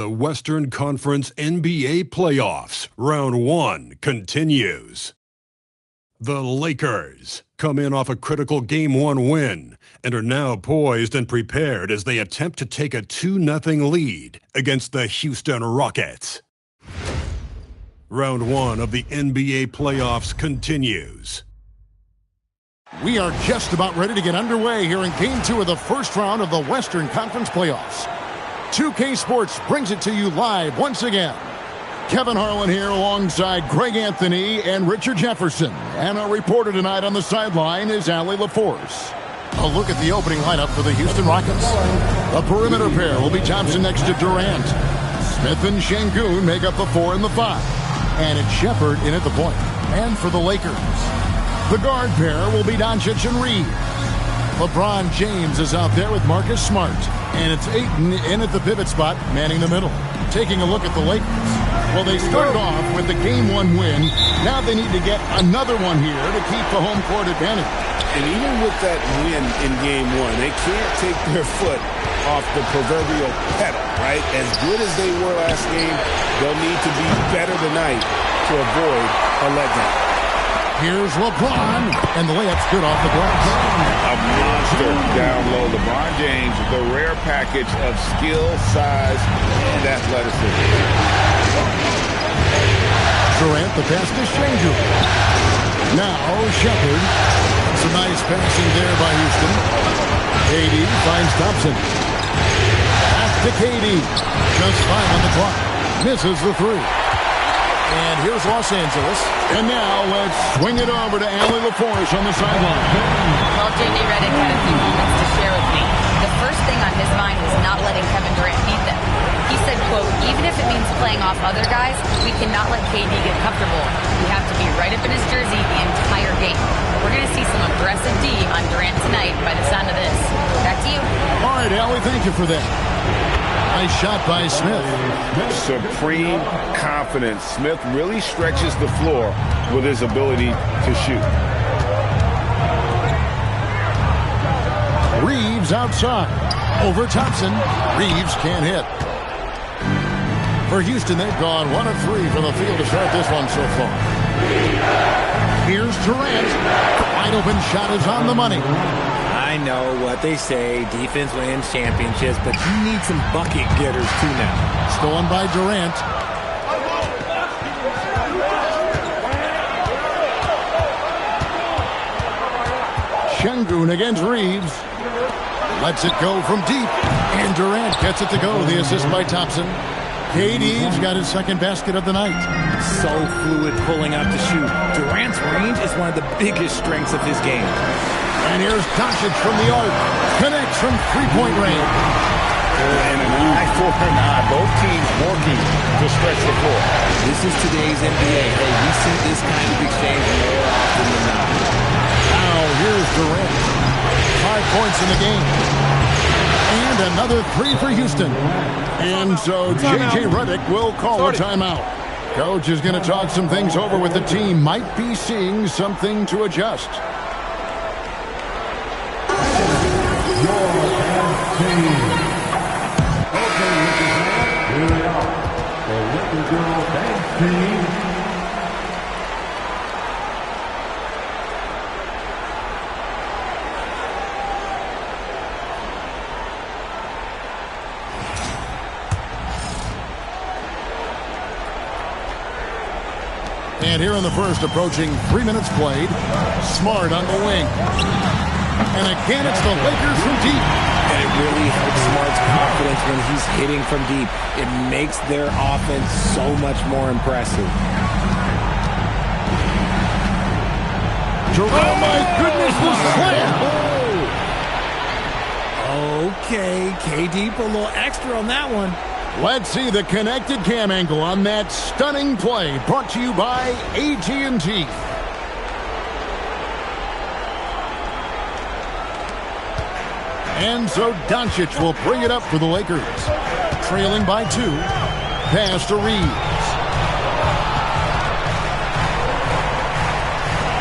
the Western Conference NBA playoffs. Round 1 continues. The Lakers come in off a critical Game 1 win and are now poised and prepared as they attempt to take a 2-0 lead against the Houston Rockets. Round 1 of the NBA playoffs continues. We are just about ready to get underway here in Game 2 of the first round of the Western Conference playoffs. 2K Sports brings it to you live once again. Kevin Harlan here alongside Greg Anthony and Richard Jefferson. And our reporter tonight on the sideline is Allie LaForce. A look at the opening lineup for the Houston Rockets. The perimeter pair will be Thompson next to Durant. Smith and Şengün make up the 4 and the 5. And it's Shepherd in at the point. And for the Lakers, the guard pair will be Doncic and Reeves. LeBron James is out there with Marcus Smart. And it's Ayton in at the pivot spot, manning the middle. Taking a look at the Lakers. Well, they started off with the Game 1 win. Now they need to get another one here to keep the home court advantage. And even with that win in Game 1, they can't take their foot off the proverbial pedal, right? As good as they were last game, they'll need to be better tonight to avoid a letdown. Here's LeBron, and the layup's good off the glass. A monster down low. LeBron James, the rare package of skill, size, and athleticism. Durant, the pass to Şengün. Now, Shepherd. Some nice passing there by Houston. KD finds Thompson. Back to KD. Just 5 on the clock. Misses the 3. And here's Los Angeles. And now let's swing it over to Allie LaForce on the sideline. Well, J.J. Redick had a few moments to share with me. The first thing on his mind is not letting Kevin Durant beat them. He said, quote, even if it means playing off other guys, we cannot let KD get comfortable. We have to be right up in his jersey the entire game. We're going to see some aggressive D on Durant tonight by the sound of this. Back to you. All right, Allie, thank you for that. Nice shot by Smith. Supreme confidence. Smith really stretches the floor with his ability to shoot. Reeves outside. Over Thompson. Reeves can't hit. For Houston, they've gone 1 of 3 from the field to start this one so far. Here's Durant. The wide open shot is on the money. I know what they say, defense wins championships, but you need some bucket getters too now. Stolen by Durant. Şengün against Reeves. Lets it go from deep. And Durant gets it to go. The assist by Thompson. KD's got his second basket of the night. So fluid pulling out to shoot. Durant's range is one of the biggest strengths of his game. And here's Doncic from the arc. Connects from three-point range. And an eye for an eye. Both teams working to stretch the floor. This is today's NBA. Hey, we see this kind of exchange more often than not. Now here's Durant. 5 points in the game. And another 3 for Houston. And so J.J. Redick will call a timeout. Coach is going to talk some things over with the team. Might be seeing something to adjust. And here in the first, approaching 3 minutes played. Smart on the wing. And again, it's the Lakers from deep. And it really helps Smart's confidence when he's hitting from deep. It makes their offense so much more impressive. Oh, my goodness, the slam. Okay, KD put a little extra on that one. Let's see the connected cam angle on that stunning play. Brought to you by AT&T. And so Doncic will bring it up for the Lakers. Trailing by 2. Pass to Reeves.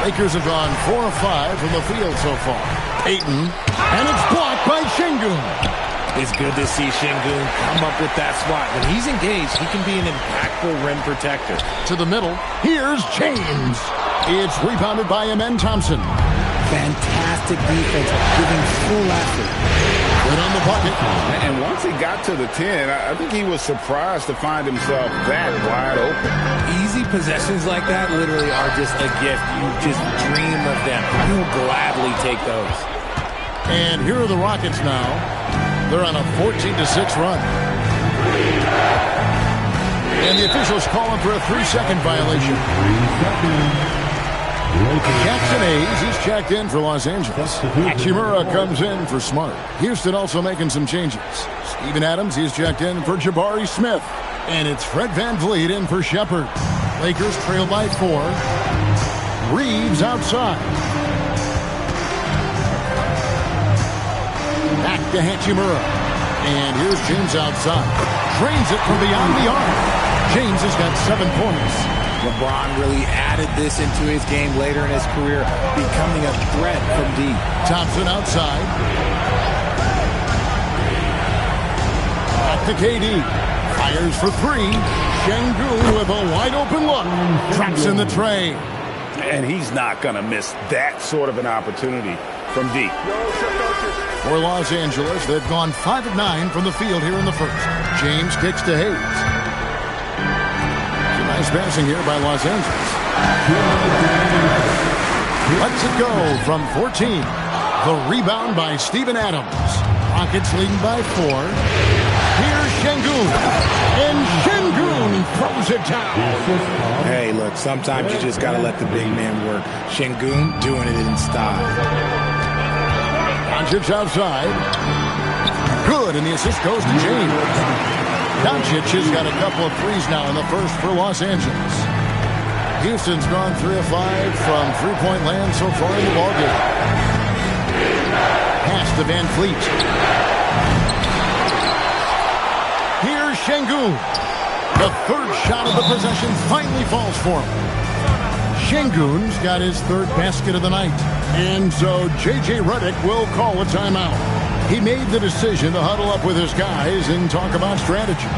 Lakers have gone 4 of 5 from the field so far. Ayton. And it's blocked by Şengün. It's good to see Şengün come up with that swat. When he's engaged, he can be an impactful rim protector. To the middle. Here's James. It's rebounded by Amen Thompson. Fantastic defense, giving full effort. Good on the bucket. And once he got to the 10, I think he was surprised to find himself that wide open. Easy possessions like that literally are just a gift. You just dream of them. You'll gladly take those. And here are the Rockets now. They're on a 14-6 run. And the officials call him for a 3-second violation. Jackson Hayes, he's checked in for Los Angeles. Hachimura comes in for Smart. Houston also making some changes. Steven Adams, he's checked in for Jabari Smith. And it's Fred VanVleet in for Shepherd. Lakers trail by 4. Reeves outside. Back to Hachimura. And here's James outside. Drains it from beyond the arc. James has got 7 points. LeBron really added this into his game later in his career, becoming a threat from deep. Thompson outside. Back to KD. Fires for 3. Şengün with a wide open look. Traps in the tray. And he's not going to miss that sort of an opportunity from deep. For Los Angeles, they've gone 5 of 9 from the field here in the first. James kicks to Hayes. Nice passing here by Los Angeles. Lets it go from 14. The rebound by Steven Adams. Rockets leading by 4. Here's Şengün. And Şengün throws it down. Hey, look, sometimes you just got to let the big man work. Şengün doing it in style. Doncic outside. Good, and the assist goes to James. Doncic has got a couple of threes now in the first for Los Angeles. Houston's gone 3 of 5 from three-point land so far in the ballgame. Pass to VanVleet. Here's Şengün. The third shot of the possession finally falls for him. Şengün's got his third basket of the night. And so J.J. Redick will call a timeout. He made the decision to huddle up with his guys and talk about strategy.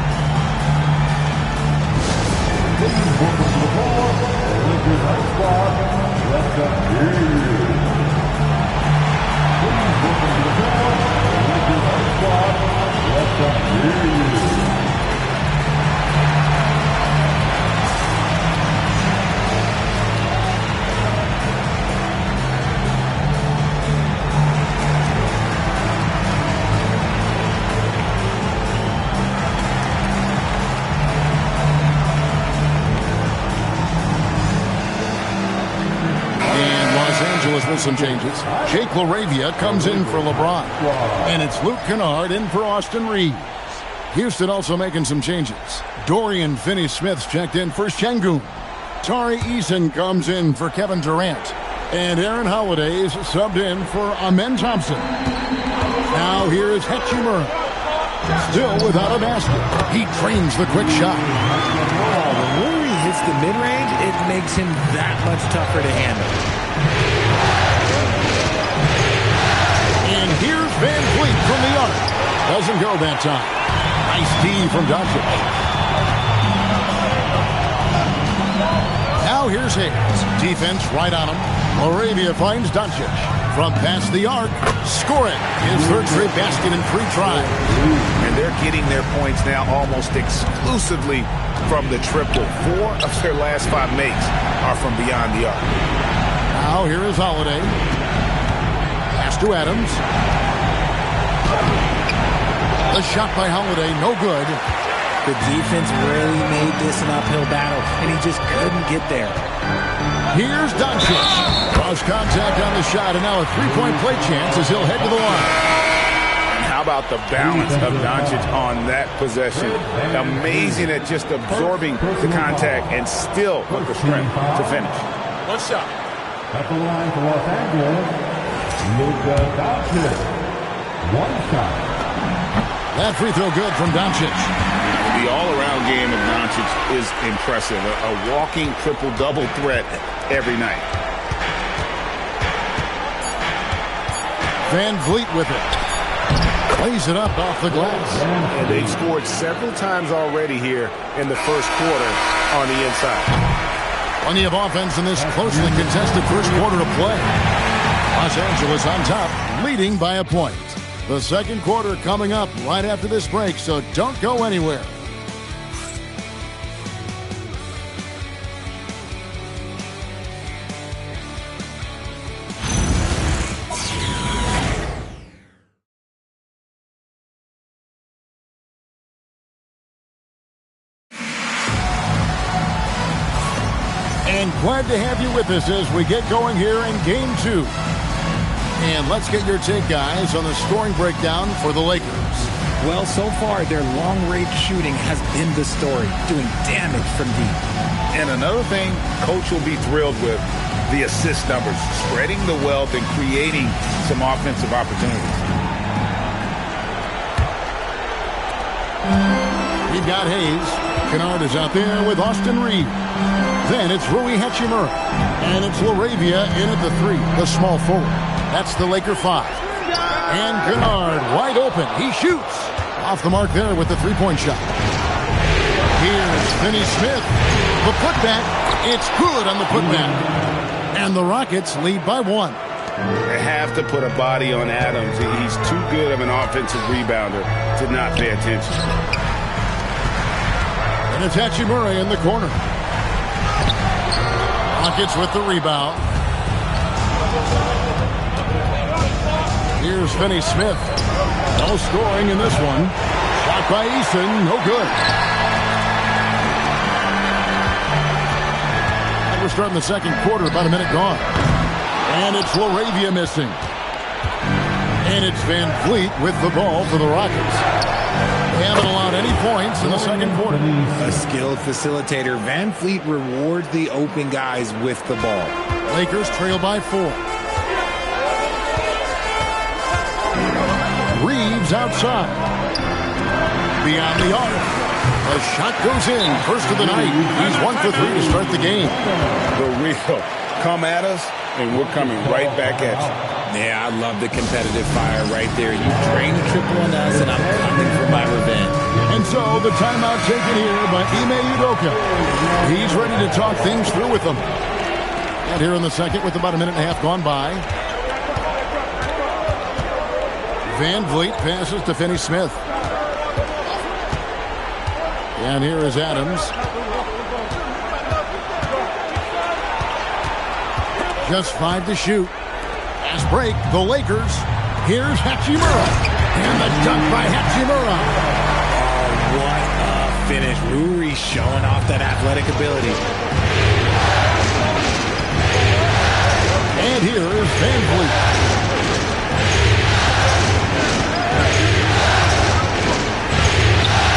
With some changes. Jake LaRavia comes in for LeBron. And it's Luke Kennard in for Austin Reeves. Houston also making some changes. Dorian Finney-Smith's checked in for Şengün. Tari Eason comes in for Kevin Durant. And Aaron Holiday's subbed in for Amen Thompson. Now here is Hachimura. Still without a basket. He trains the quick shot. When he hits the mid-range, it makes him that much tougher to handle. And here's VanVleet from the arc. Doesn't go that time. Nice D from Doncic. Now here's Hayes. Defense right on him. LaRavia finds Doncic. From past the arc. Score it. His third straight basket in 3 tries. And they're getting their points now almost exclusively from the triple. 4 of their last 5 makes are from beyond the arc. Now here is Holiday. Pass to Adams. The shot by Holiday, no good. The defense really made this an uphill battle, and he just couldn't get there. Here's Doncic. Cross contact on the shot, and now a 3-point play chance as he'll head to the line. And how about the balance of Doncic on that possession? Amazing at just absorbing the contact and still with the strength to finish. What's up? At the line for Los Angeles, Luka Doncic. 1 shot. That free throw good from Doncic. The all-around game of Doncic is impressive. A walking triple-double threat every night. VanVleet with it. lays it up off the glass. And they've scored several times already here in the first quarter on the inside. Plenty of offense in this closely contested first quarter of play. Los Angeles on top, leading by a point. The second quarter coming up right after this break, so don't go anywhere. And glad to have you with us as we get going here in Game 2. And let's get your take, guys, on the scoring breakdown for the Lakers. Well, so far, their long-range shooting has been the story, doing damage from deep. And another thing Coach will be thrilled with, the assist numbers, spreading the wealth and creating some offensive opportunities. We've got Hayes. Kennard is out there with Austin Reed. Then it's Rui Hachimura. And it's LaRavia in at the 3, the small forward. That's the Laker 5. And Kennard wide open. He shoots. Off the mark there with the three-point shot. Here's Finney Smith. The putback. It's good on the putback. And the Rockets lead by 1. They have to put a body on Adams. He's too good of an offensive rebounder to not pay attention. And it's Hachimura in the corner. Rockets with the rebound. Here's Finney Smith. No scoring in this one. Shot by Eason. No good. And we're starting the second quarter. About a minute gone. And it's LaRavia missing. And it's Van Fleet with the ball for the Rockets. They haven't allowed any points in the second quarter. A skilled facilitator, Van Fleet rewards the open guys with the ball. Lakers trail by 4. Reeves outside. Beyond the arc. A shot goes in. First of the night. He's 1 for 3 to start the game. The real come at us, and we're coming right back at you. Yeah, I love the competitive fire right there. You drain a triple on us, and I'm coming for my revenge. And so the timeout taken here by Ime Udoka. He's ready to talk things through with them. And here in the second with about a minute and a half gone by. Van Vliet passes to Finney Smith. And here is Adams. Just 5 to shoot. Fast break, the Lakers. Here's Hachimura. And the dunk by Hachimura. Oh, what a finish. Rui showing off that athletic ability. And here is Van Vliet.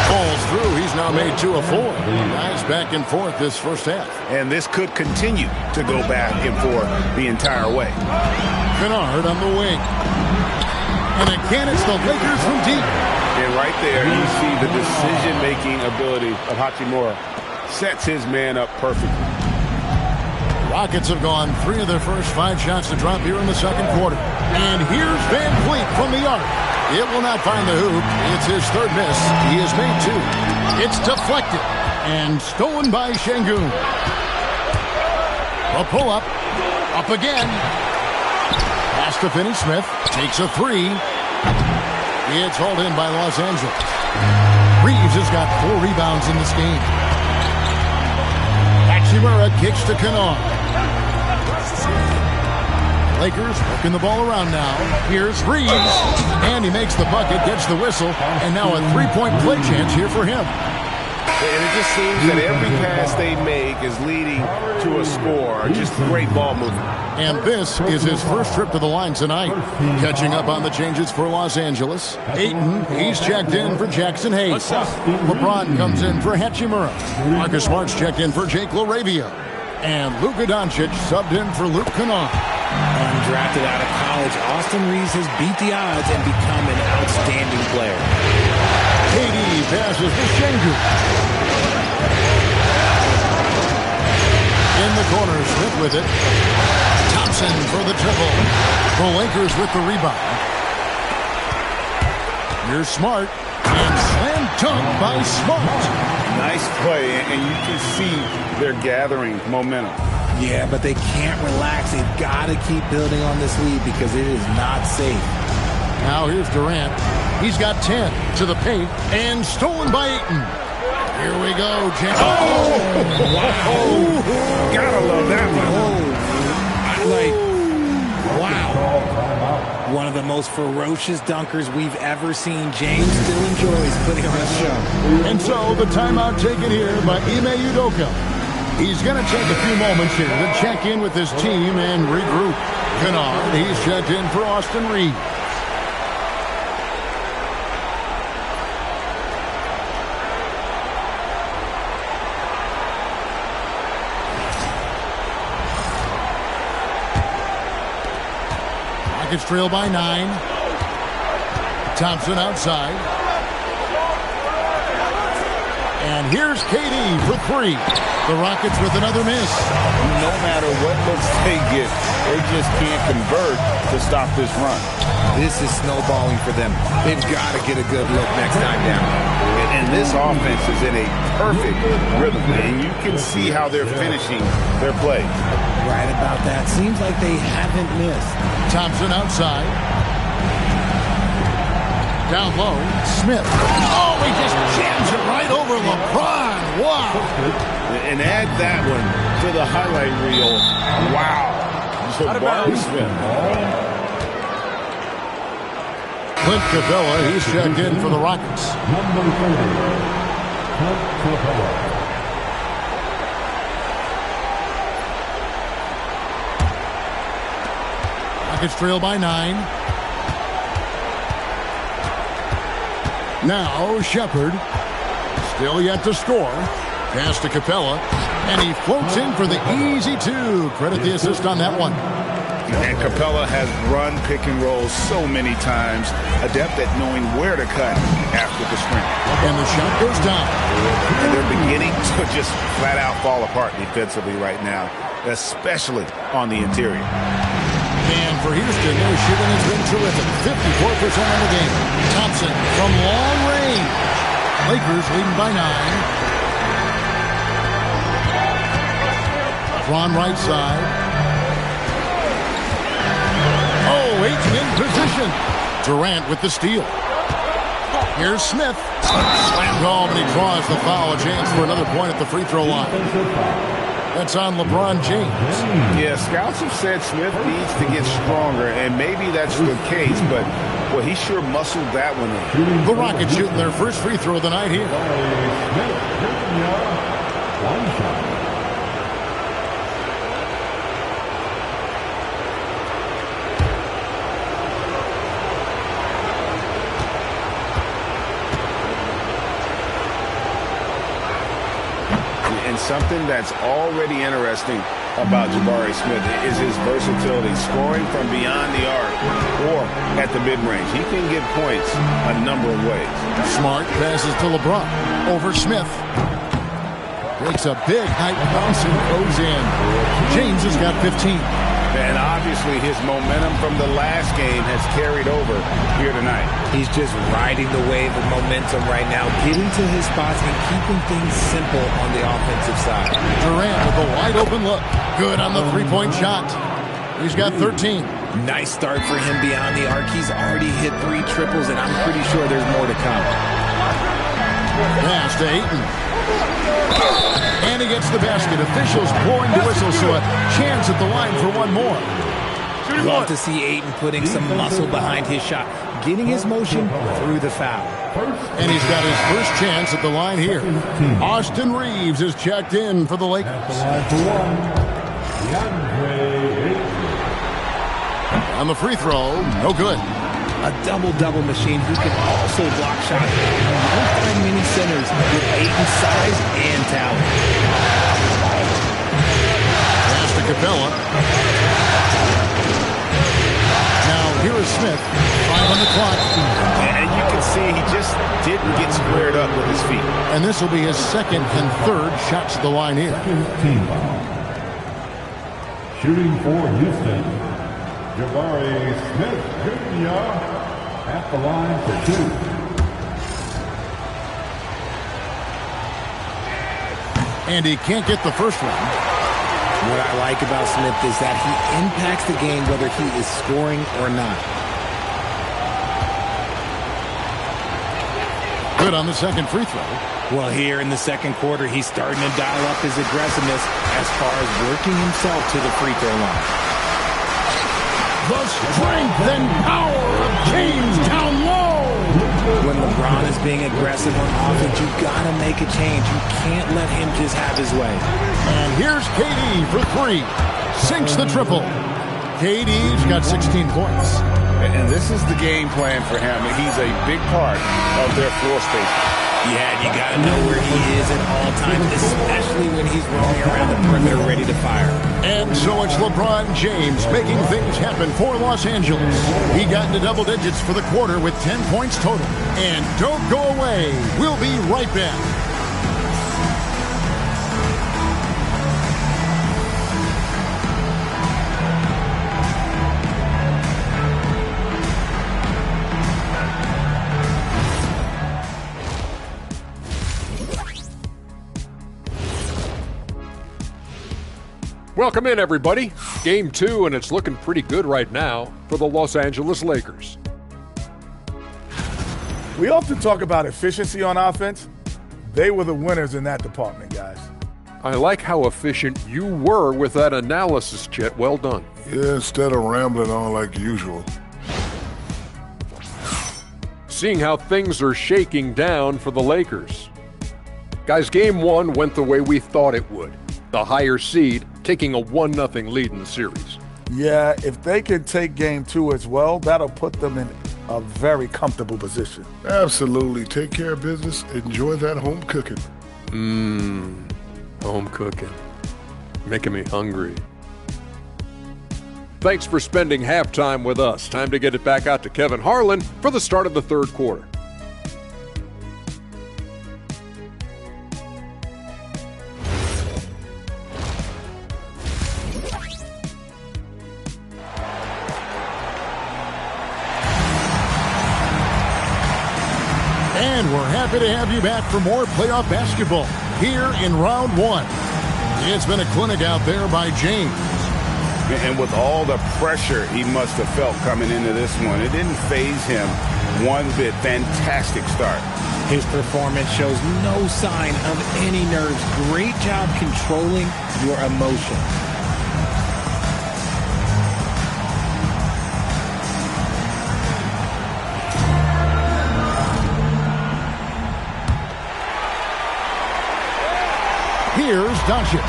Falls through. He's now made 2 of 4. Guys back and forth this first half. And this could continue to go back and forth the entire way. Kennard on the wing. And again, it's the Lakers from deep. And right there, you see the decision-making ability of Hachimura. Sets his man up perfectly. Rockets have gone 3 of their first 5 shots to drop here in the second quarter. And here's Van Vliet from the arc. It will not find the hoop. It's his 3rd miss. He has made 2. It's deflected and stolen by Şengün. A pull-up. Up again. Pass to Finney Smith. Takes a 3. It's hauled in by Los Angeles. Reeves has got 4 rebounds in this game. Hachimura kicks to Kennard. Lakers working the ball around now. Here's Reeves. And he makes the bucket, gets the whistle, and now a 3-point play chance here for him. And it just seems that every pass they make is leading to a score. Just great ball movement. And this is his first trip to the line tonight. Catching up on the changes for Los Angeles. Ayton, he's checked in for Jackson Hayes. LeBron comes in for Hachimura. Marcus Smart's checked in for Jake LaRavia. And Luka Doncic subbed in for Luke Kennard. Undrafted out of college, Austin Reeves has beat the odds and become an outstanding player. KD passes to Şengün. In the corner, Smith with it. Thompson for the triple. The Lakers with the rebound. Here's Smart. And slam dunk by Smart. Nice play, and you can see they're gathering momentum. Yeah, but they can't relax. They've got to keep building on this lead because it is not safe. Now here's Durant. He's got 10 to the paint and stolen by Ayton. Here we go, James. Oh! Wow. Gotta love that one. Wow. One of the most ferocious dunkers we've ever seen. James still enjoys putting on a show. And so the timeout taken here by Ime Udoka. He's going to take a few moments here to check in with his team and regroup. Kennard, he's checked in for Austin Reed. Rockets trail by 9. Thompson outside. And here's KD for 3. The Rockets with another miss. No matter what looks they get, they just can't convert to stop this run. This is snowballing for them. They've got to get a good look next time down. And this offense is in a perfect rhythm, and you can see how they're finishing their play. Right about that. Seems like they haven't missed. Thompson outside. Down low, Smith. Oh, he just jams it right over LeBron. Wow. And add that one to the highlight reel. Wow. Jabari Smith. Clint Capella, he's checked in for the Rockets. Number 30, Clint Capella. Rockets trail by 9. Now Shepard, still yet to score. Pass to Capella, and he floats in for the easy 2. Credit the assist on that one. And Capella has run pick and roll so many times, adept at knowing where to cut after the screen. And the shot goes down. And they're beginning to just flat out fall apart defensively right now, especially on the interior. And for Houston, their shooting has been terrific. 54% on the game. Thompson from long range. Lakers leading by 9. LeBron right side. Oh, Ayton in position. Durant with the steal. Here's Smith. Slammed home, and he draws the foul. A chance for another point at the free throw line. That's on LeBron James. Yeah, scouts have said Smith needs to get stronger, and maybe that's the case, but, well, he sure muscled that one in. The Rockets shooting their first free throw of the night here. One shot. Something that's already interesting about Jabari Smith is his versatility, scoring from beyond the arc or at the mid-range. He can get points a number of ways. Smart passes to LeBron over Smith. Makes a big height bounce and goes in. James has got 15. And obviously his momentum from the last game has carried over here tonight. He's just riding the wave of momentum right now, getting to his spots and keeping things simple on the offensive side. Durant with a wide open look. Good on the three-point shot. He's got 13. Nice start for him beyond the arc. He's already hit 3 triples, and I'm pretty sure there's more to come. Pass to Ayton. And he gets the basket. Officials blowing the whistle, so a chance at the line for one more. Love to see Ayton putting some muscle behind his shot, getting his motion through the foul. And he's got his first chance at the line here. Austin Reeves is checked in for the Lakers. On the free throw, no good. A double-double machine who can also block shots. You don't find many centers with Ayton's size and talent. Pass to Capella. Now here is Smith. 5 on the clock. And you can see he just didn't get squared up with his feet. And this will be his second and third shots at the line here. Shooting for Houston, Jabari Smith Jr. at the line for 2. And he can't get the first one. What I like about Smith is that he impacts the game whether he is scoring or not. Good on the second free throw. Well, here in the second quarter, he's starting to dial up his aggressiveness as far as working himself to the free throw line. The strength and power of James down low. When LeBron is being aggressive on offense, you've got to make a change. You can't let him just have his way. And here's KD for three. Sinks the triple. KD's got 16 points. And this is the game plan for him. He's a big part of their floor space. Yeah, you got to know where he is at all times, especially when he's roaming around the perimeter ready to fire. And so it's LeBron James making things happen for Los Angeles. He got into double digits for the quarter with 10 points total. And don't go away. We'll be right back. Welcome in, everybody. Game 2, and it's looking pretty good right now for the Los Angeles Lakers. We often talk about efficiency on offense. They were the winners in that department, guys. I like how efficient you were with that analysis, Chet. Well done. Yeah, instead of rambling on like usual. Seeing how things are shaking down for the Lakers. Guys, Game 1 went the way we thought it would. The higher seed taking a 1-0 lead in the series. Yeah, if they can take Game 2 as well, that'll put them in a very comfortable position. Absolutely. Take care of business. Enjoy that home cooking. Home cooking. Making me hungry. Thanks for spending halftime with us. Time to get it back out to Kevin Harlan for the start of the third quarter. And we're happy to have you back for more playoff basketball here in round 1. It's been a clinic out there by James. And with all the pressure he must have felt coming into this one, it didn't faze him one bit. Fantastic start. His performance shows no sign of any nerves. Great job controlling your emotion. Here's Doncic.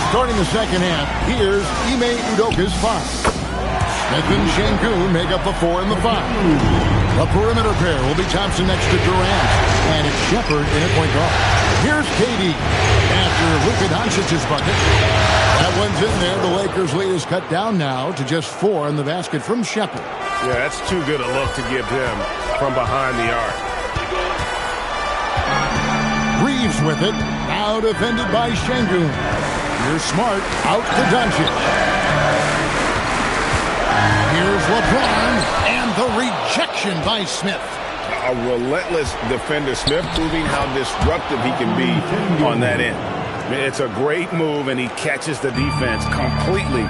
Starting the second half, here's Ime Udoka's 5. Smith and Şengün make up the 4 and the 5. The perimeter pair will be Thompson next to Durant. And it's Shepherd in at point guard. Here's KD after Luka Doncic's bucket. That one's in there. The Lakers' lead is cut down now to just 4 in the basket from Shepherd. Yeah, that's too good a look to give him from behind the arc. Reeves with it. Now defended by Şengün. Here's Smart out to Doncic. Here's LeBron and the rejection by Smith. A relentless defender. Smith proving how disruptive he can be on that end. It's a great move, and he catches the defense completely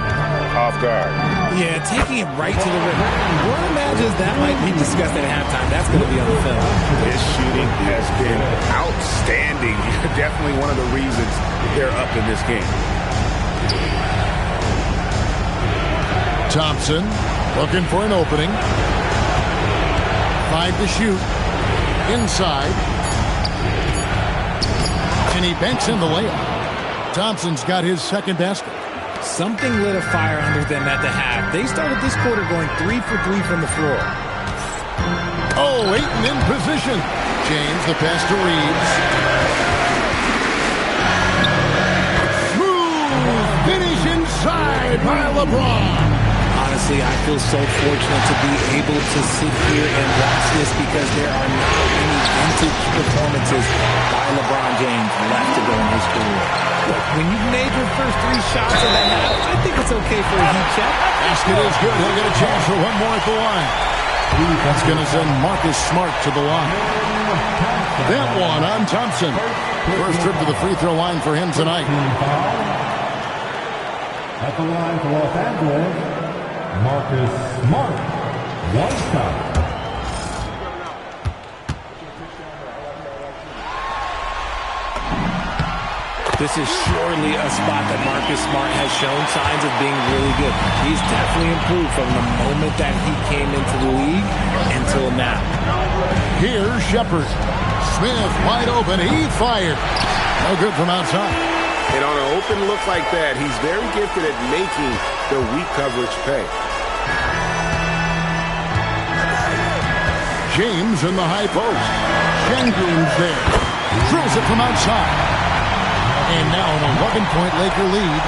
off guard. Yeah, taking it right to the rim. One imagines that might be discussed at halftime. That's going to be on the film. His shooting has been outstanding. Definitely one of the reasons they're up in this game. Thompson looking for an opening. 5 to shoot. Inside. And he banks in the layup. Thompson's got his second basket. Something lit a fire under them at the half. They started this quarter going 3 for 3 from the floor. Oh, Ayton in position. James, the pass to Reeves. Smooth finish inside by LeBron. Honestly, I feel so fortunate to be able to sit here and watch this because there are not many vintage performances by LeBron James left to go in his career. Look, when you've made your first 3 shots in the half, I think it's okay for a heat check. Basket is good. He'll get a chance for one more at the line. That's going to send Marcus Smart to the line. That one on Thompson. First trip to the free throw line for him tonight. At the line for Los Angeles, Marcus Smart. One shot. This is surely a spot that Marcus Smart has shown signs of being really good. He's definitely improved from the moment that he came into the league until now. Here's Shepard. Smith wide open. He fired. No good from outside. And on an open look like that, he's very gifted at making the weak coverage pay. James in the high post. Şengün's there. Drills it from outside. And now an 11-point Laker lead.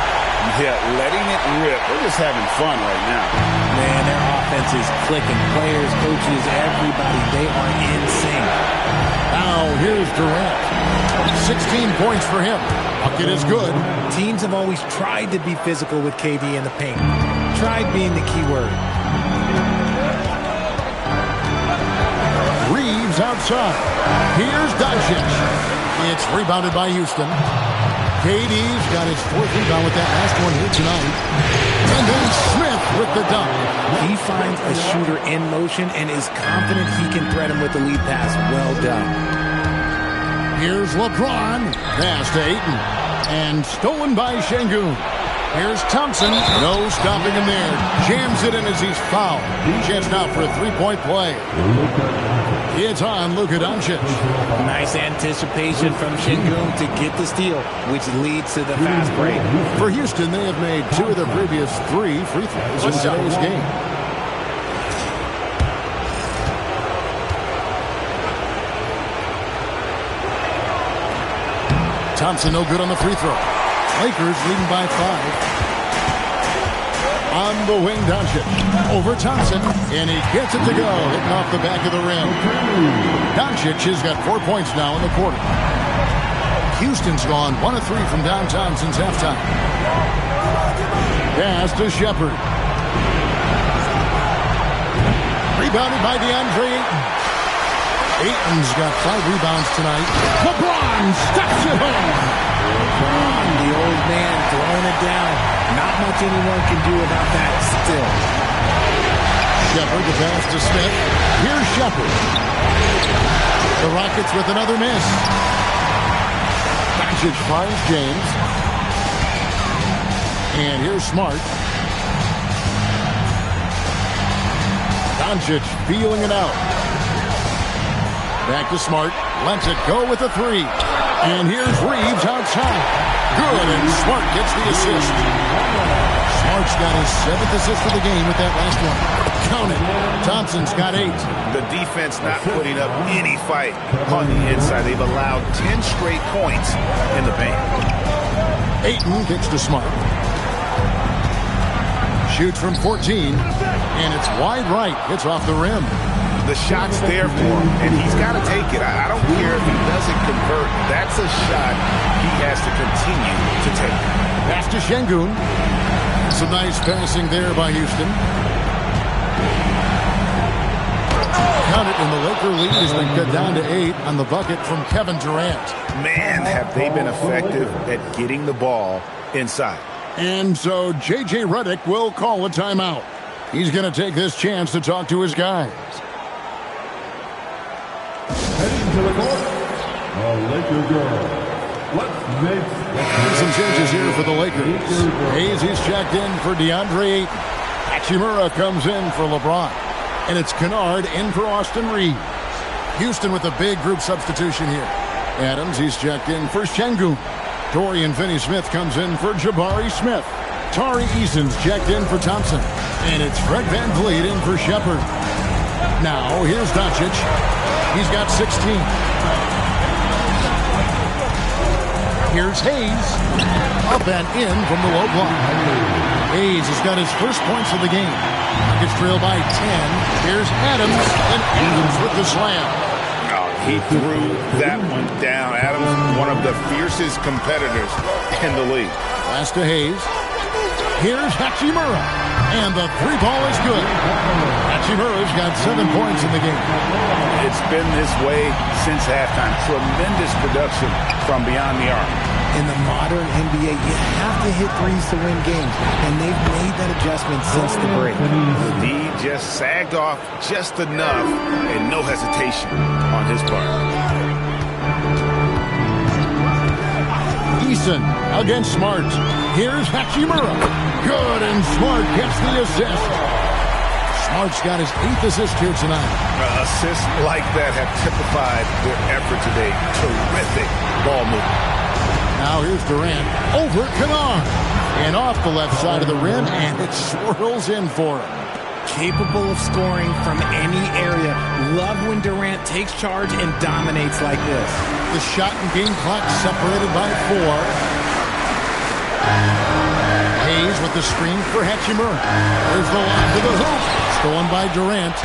Yeah, letting it rip. We're just having fun right now. Man, their offense is clicking. Players, coaches, everybody, they are in sync. Now here's Durant. 16 points for him. Bucket is good. Teams have always tried to be physical with KD in the paint. Tried being the key word. Reeves outside. Here's Doncic. It's rebounded by Houston. KD's got his fourth rebound with that last one here tonight. And then Smith with the dunk. He finds a shooter in motion and is confident he can thread him with the lead pass. Well done. Here's LeBron. Pass to Ayton. And stolen by Şengün. Here's Thompson. No stopping him there. Jams it in as he's fouled. Chance now for a three-point play. It's on Luka Doncic. Nice anticipation from Şengün to get the steal, which leads to the fast break. For Houston, they have made two of their previous three free throws in today's game. Thompson no good on the free throw. Lakers leading by 5. On the wing, Doncic. Over Thompson. And he gets it to go. Hitting off the back of the rim. Doncic has got 4 points now in the quarter. Houston's gone 1 of 3 from downtown since halftime. Pass to Shepard. Rebounded by DeAndre Ayton. Ayton's got 5 rebounds tonight. LeBron steps it home. The old man throwing it down. Not much anyone can do about that still. Shepard, the pass to Smith. Here's Shepard. The Rockets with another miss. Doncic finds James. And here's Smart. Doncic feeling it out. Back to Smart. Lets it go with a 3. And here's Reeves outside. Good, and Smart gets the assist. Smart's got his 7th assist of the game with that last one. Count it. Thompson's got 8. The defense not putting up any fight on the inside. They've allowed 10 straight points in the paint. Ayton kicks to Smart. Shoots from 14, and it's wide right. It's off the rim. The shot's there for him, and he's got to take it. I don't care if he doesn't convert. That's a shot he has to continue to take. Pass to Şengün. Some nice passing there by Houston. Count it, and the Laker lead has been cut down to 8 on the bucket from Kevin Durant. Man, have they been effective at getting the ball inside. And so J.J. Redick will call a timeout. He's going to take this chance to talk to his guys. Heading to the court, the Laker girls. Let's make some changes here for the Lakers. Hayes is checked in for DeAndre Ayton. Hachimura comes in for LeBron. And it's Kennard in for Austin Reeves. Houston with a big group substitution here. Adams, he's checked in for Şengün. Dorian Finney-Smith comes in for Jabari Smith. Tari Eason's checked in for Thompson. And it's Fred VanVleet in for Shepard. Now, here's Doncic. He's got 16. Here's Hayes. Up and in from the low block. Hayes has got his first points of the game. Rockets trail by 10. Here's Adams. And Adams with the slam. He threw that one down. Adams, one of the fiercest competitors in the league. Pass to Hayes. Here's Hachimura. And the three ball is good. Hachimura's got 7 points in the game. It's been this way since halftime. Tremendous production from beyond the arc. In the modern NBA, you have to hit threes to win games, and they've made that adjustment since the break. The knee just sagged off just enough, and no hesitation on his part. Eason against Smart. Here's Hachimura. Good, and Smart gets the assist. Smart's got his 8th assist here tonight. Assists like that have typified their effort today. Terrific ball movement. Now here's Durant over Kennard. And off the left side of the rim, and it swirls in for him. Capable of scoring from any area. Love when Durant takes charge and dominates like this. The shot and game clock separated by 4. Hayes with the screen for Hachimura. There's the lob to the hoop. Stolen by Durant.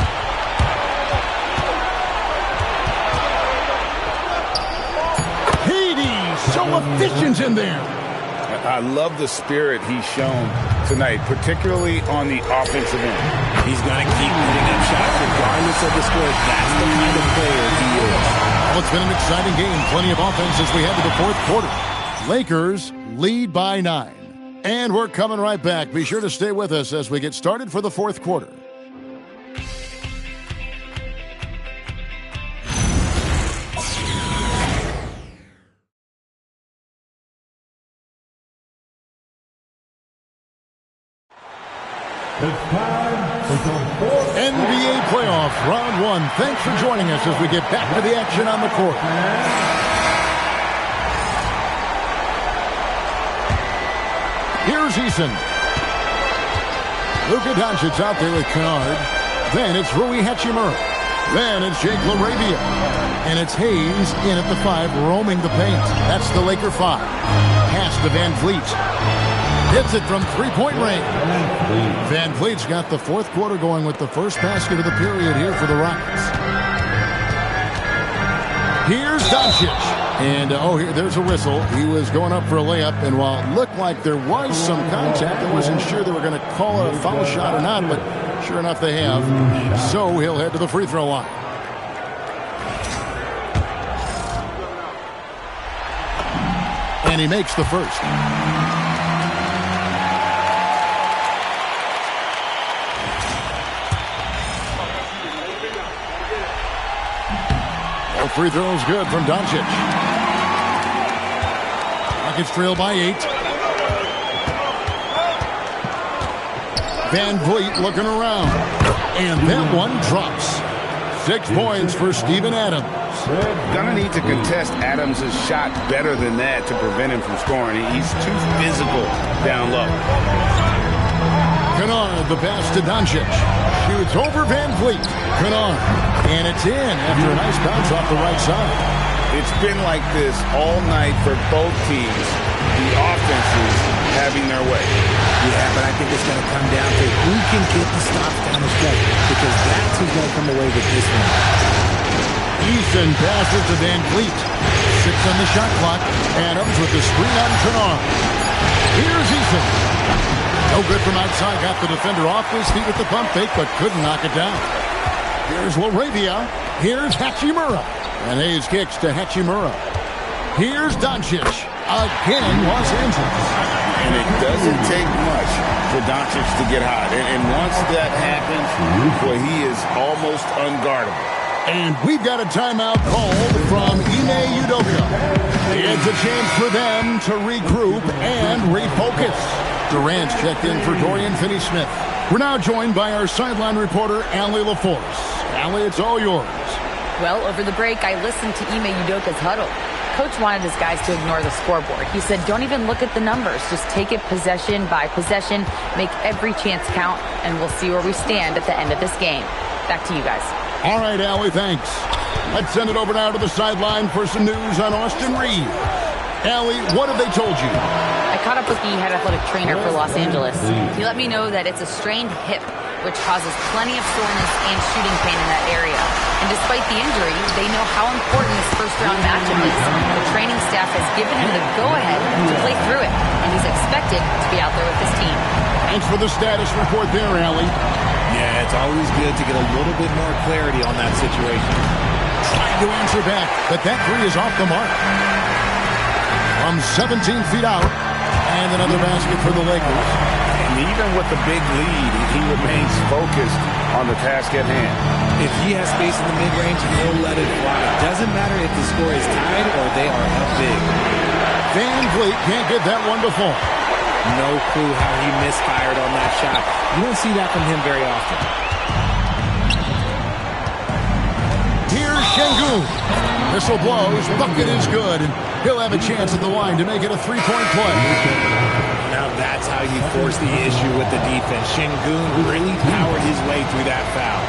So efficient in there. I love the spirit he's shown tonight, particularly on the offensive end. He's going to keep putting up shots regardless of the score. That's the kind of player he is. Well, it's been an exciting game. Plenty of offense as we head to the 4th quarter. Lakers lead by 9. And we're coming right back. Be sure to stay with us as we get started for the 4th quarter. It's time for some NBA playoff round 1. Thanks for joining us as we get back to the action on the court. Here's Eason. Luka Doncic out there with Kennard. Then it's Rui Hachimura. Then it's Jake LaRavia. And it's Hayes in at the 5, roaming the paint. That's the Laker 5. Pass to Van Vliet. Hits it from 3-point range. Van Vliet's got the 4th quarter going with the first basket of the period here for the Rockets. Here's Doncic. And, there's a whistle. He was going up for a layup, and while it looked like there was some contact, I wasn't sure they were going to call it a foul shot or not, but sure enough they have. So he'll head to the free throw line. And he makes the first. Free throw is good from Doncic. Rockets trail by 8. Van Vliet looking around. And that one drops. 6 points for Steven Adams. Gonna need to contest Adams' shot better than that to prevent him from scoring. He's too physical down low. Kennard, the pass to Doncic. Shoots over Van Vliet. Kennard. And it's in after a nice bounce off the right side. It's been like this all night for both teams. The offenses having their way. Yeah, but I think it's going to come down to who can get the stops down the stretch, because that's who's going to come away with this one. Eason passes to Van Vliet. 6 on the shot clock. Adams with the screen on Kennard. Here's Eason. No good from outside. Got the defender off his feet with the pump fake, but couldn't knock it down. Here's LaRavia. Here's Hachimura. And Hayes kicks to Hachimura. Here's Doncic. Again, Los Angeles. And it doesn't take much for Doncic to get hot. And once that happens, well, he is almost unguardable. And we've got a timeout called from Ime Udoka. It's a chance for them to regroup and refocus. Durant's checked in for Dorian Finney-Smith. We're now joined by our sideline reporter, Allie LaForce. Allie, it's all yours. Well, over the break, I listened to Ime Udoka's huddle. Coach wanted his guys to ignore the scoreboard. He said, don't even look at the numbers. Just take it possession by possession, make every chance count, and we'll see where we stand at the end of this game. Back to you guys. All right, Allie, thanks. Let's send it over now to the sideline for some news on Austin Reed. Allie, what have they told you? I caught up with the head athletic trainer for Los Angeles. He let me know that it's a strained hip, which causes plenty of soreness and shooting pain in that area. And And despite the injury, they know how important this first-round matchup is. The training staff has given him the go-ahead to play through it, and he's expected to be out there with his team. Thanks for the status report there, Allie. Yeah, it's always good to get a little bit more clarity on that situation. Trying to answer back, but that three is off the mark. From 17 feet out, and another basket for the Lakers. And even with the big lead, he remains focused on the task at hand. If he has space in the mid-range, he'll let it fly. Doesn't matter if the score is tied or they are up big. Van Vliet can't get that one to fall. No clue how he misfired on that shot. You don't see that from him very often. Here's Şengün. Whistle blows, bucket is good, and he'll have a chance at the line to make it a three-point play. Now that's how you force the issue with the defense. Şengün really powered his way through that foul.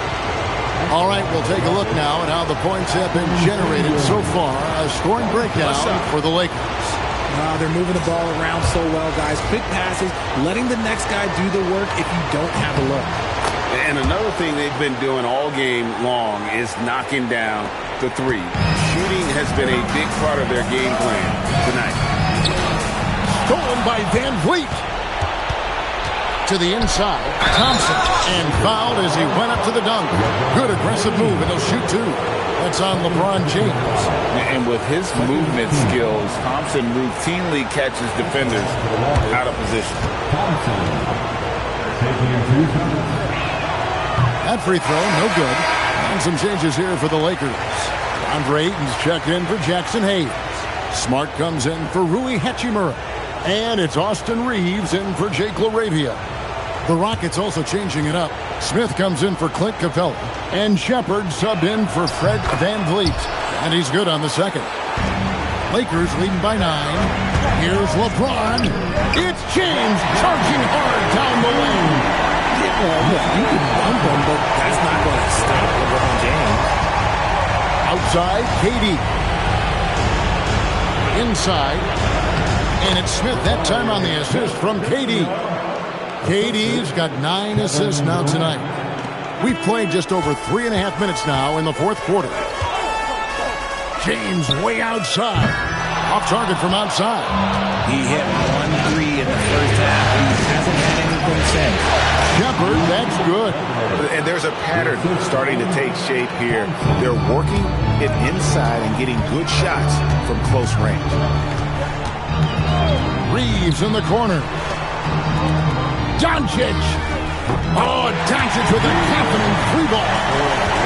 All right, we'll take a look now at how the points have been generated so far. A scoring breakdown for the Lakers. They're moving the ball around so well, guys. Quick passes, letting the next guy do the work if you don't have a look. And another thing they've been doing all game long is knocking down the three. Shooting has been a big part of their game plan tonight. Stolen by Van Vliet. To the inside, Thompson, and fouled as he went up to the dunk. Good aggressive move, and he'll shoot two. That's on LeBron James. And with his movement skills, Thompson routinely catches defenders out of position. That free throw, no good. And some changes here for the Lakers. Andre Ayton's checked in for Jackson Hayes. Smart comes in for Rui Hachimura. And it's Austin Reeves in for Jake LaRavia. The Rockets also changing it up. Smith comes in for Clint Capella. And Shepard subbed in for Fred Van Vliet. And he's good on the second. Lakers leading by 9. Here's LeBron. It's James charging hard down the lane. You can bump him, but that's not going to stop LeBron James. Outside, KD. Inside. And it's Smith that time on the assist from KD. KD's got 9 assists now tonight. We've played just over 3.5 minutes now in the fourth quarter. James way outside. Off target from outside. He hit 1 3 in the first half. He hasn't had anything since. Shepard, that's good. And there's a pattern starting to take shape here. They're working it inside and getting good shots from close range. Reeves in the corner. Doncic. Oh, Doncic with a confident free ball.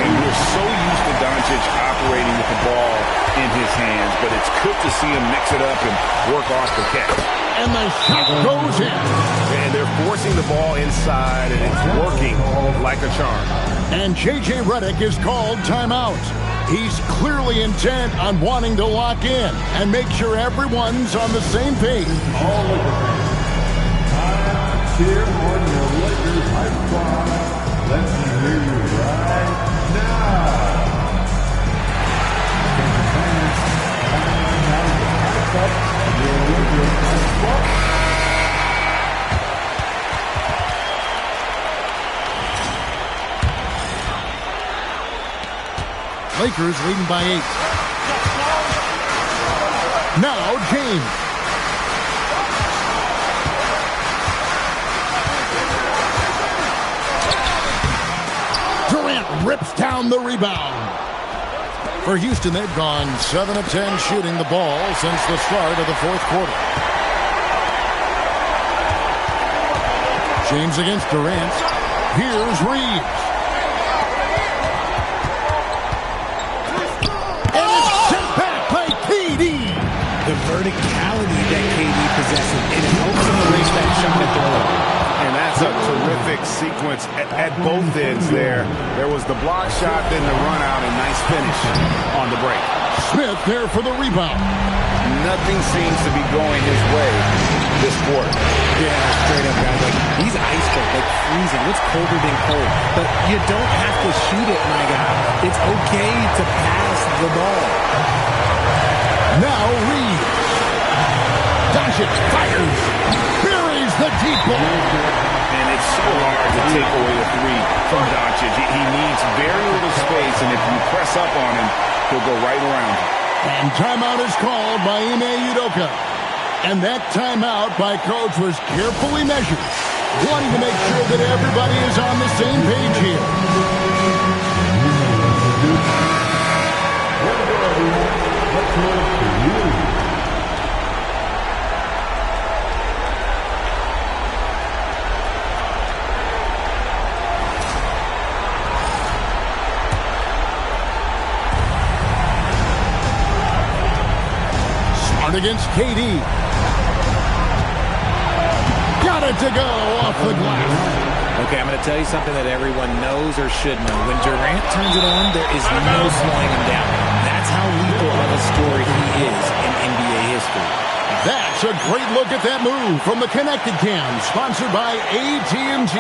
And we're so used to Doncic operating with the ball in his hands, but it's good to see him mix it up and work off the catch. And the shot goes in. And they're forcing the ball inside, and it's working like a charm. And J.J. Redick is called timeout. He's clearly intent on wanting to lock in and make sure everyone's on the same page. All Lakers fans, time cheer on your Lakers high squad. Let me hear you right now. Fans, now the backup of your Lakers high squad. Lakers leading by 8. Now James. Durant rips down the rebound. For Houston, they've gone 7 of 10 shooting the ball since the start of the fourth quarter. James against Durant. Here's Reeves. The verticality that KD possesses, it helps him erase that shot at the rim. And that's a terrific sequence at both ends there. There was the block shot, then the run out, and nice finish on the break. Smith there for the rebound. Nothing seems to be going his way this quarter. Yeah, straight up, guys. Like, he's ice cold, like freezing. What's colder than cold? But you don't have to shoot it, my guy. It's okay to pass the ball. Now Reeves. Doncic fires. Buries the deep ball. And it's so hard to take away a three from Doncic. He needs very little space, and if you press up on him, he'll go right around you. And timeout is called by Ime Udoka. And that timeout by Coach was carefully measured, wanting to make sure that everybody is on the same page here. Smart against KD. Got it to go off the glass. Okay, I'm going to tell you something that everyone knows or should know. When Durant turns it on, there is no slowing him down. That's how lethal of a story he is in NBA history. That's a great look at that move from the Connected Cam, sponsored by AT&T.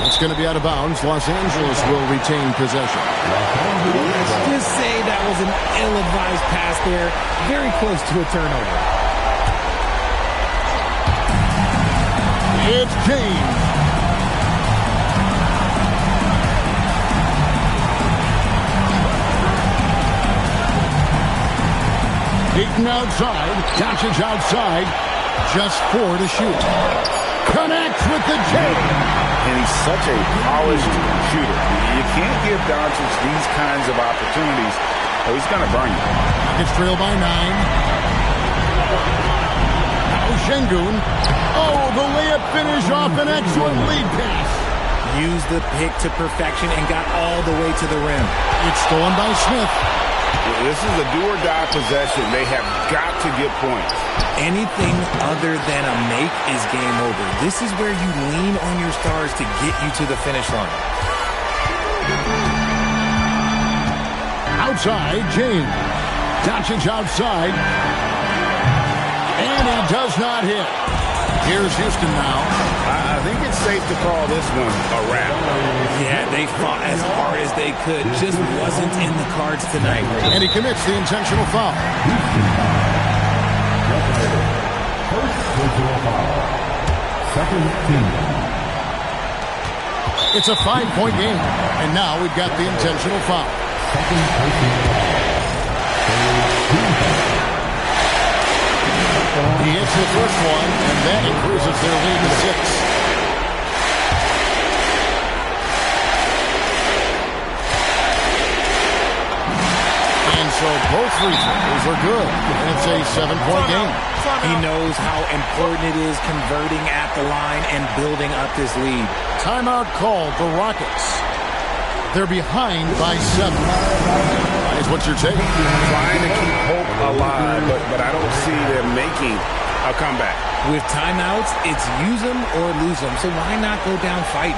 It's going to be out of bounds. Los Angeles will retain possession. Let's just say that was an ill-advised pass there. Very close to a turnover. It's James. Beaten outside. Doncic outside. Just 4 to shoot. Connects with the J. And he's such a polished shooter. You can't give Doncic these kinds of opportunities, or he's going to burn you. It's trailed by 9. Now Şengün. Oh, the layup finish off an excellent lead pass. Used the pick to perfection and got all the way to the rim. It's stolen by Smith. This is a do-or-die possession. They have got to get points. Anything other than a make is game over. This is where you lean on your stars to get you to the finish line. Outside, James. Doncic outside. And he does not hit. Here's Houston now. I think it's safe to call this one a wrap. Yeah, they fought as hard as they could. Just wasn't in the cards tonight. And he commits the intentional foul. It's a 5-point game. And now we've got the intentional foul. He hits the first one, and that increases their lead to 6. And so both free throws are good, and it's a 7-point game. He knows how important it is converting at the line and building up this lead. Timeout called the Rockets. They're behind by 7. Guys, what's your take? Trying to keep hope alive, but I don't see them making a comeback. With timeouts, it's use them or lose them, so why not go down fighting?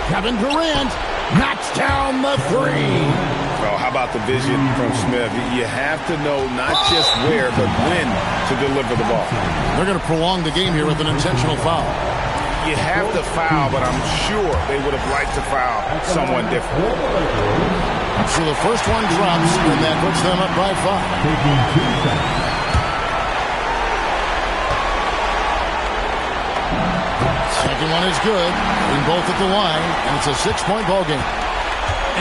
Kevin Durant knocks down the 3. Oh, how about the vision from Smith? You have to know not just where, but when to deliver the ball. They're going to prolong the game here with an intentional foul. You have to foul, but I'm sure they would have liked to foul someone different. So the first one drops, and that puts them up by 5. Second one is good. In both at the line, and it's a 6-point ball game.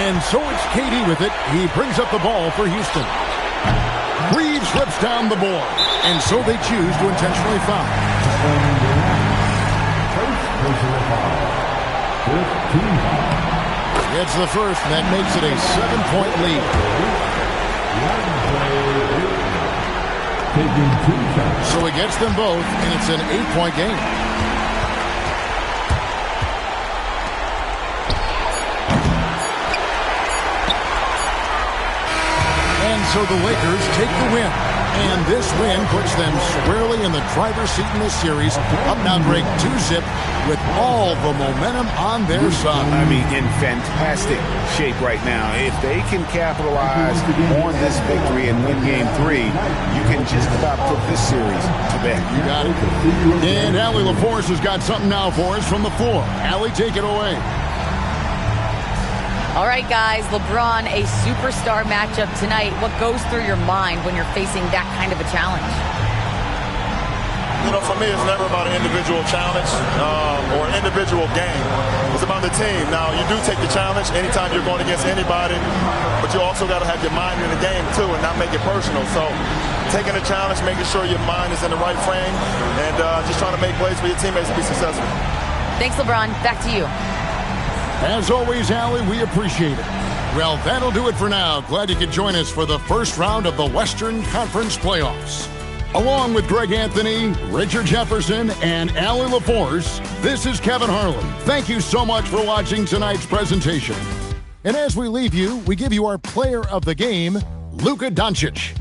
And so it's KD with it. He brings up the ball for Houston. Reeves rips down the board, and so they choose to intentionally foul. It's the first, and that makes it a 7-point lead. So he gets them both, and it's an 8-point game. So the Lakers take the win. And this win puts them squarely in the driver's seat in this series. Up now, Greg, 2-zip with all the momentum on their side. I mean, in fantastic shape right now. If they can capitalize on this victory and win Game 3, you can just about put this series to bed. You got it. And Allie LaForce has got something now for us from the floor. Allie, take it away. All right, guys, LeBron, a superstar matchup tonight. What goes through your mind when you're facing that kind of a challenge? You know, for me, it's never about an individual challenge or an individual game. It's about the team. Now, you do take the challenge anytime you're going against anybody, but you also got to have your mind in the game, too, and not make it personal. So taking the challenge, making sure your mind is in the right frame, and just trying to make plays for your teammates to be successful. Thanks, LeBron. Back to you. As always, Allie, we appreciate it. Well, that'll do it for now. Glad you could join us for the first round of the Western Conference Playoffs. Along with Greg Anthony, Richard Jefferson, and Allie LaForce, this is Kevin Harlan. Thank you so much for watching tonight's presentation. And as we leave you, we give you our player of the game, Luka Doncic.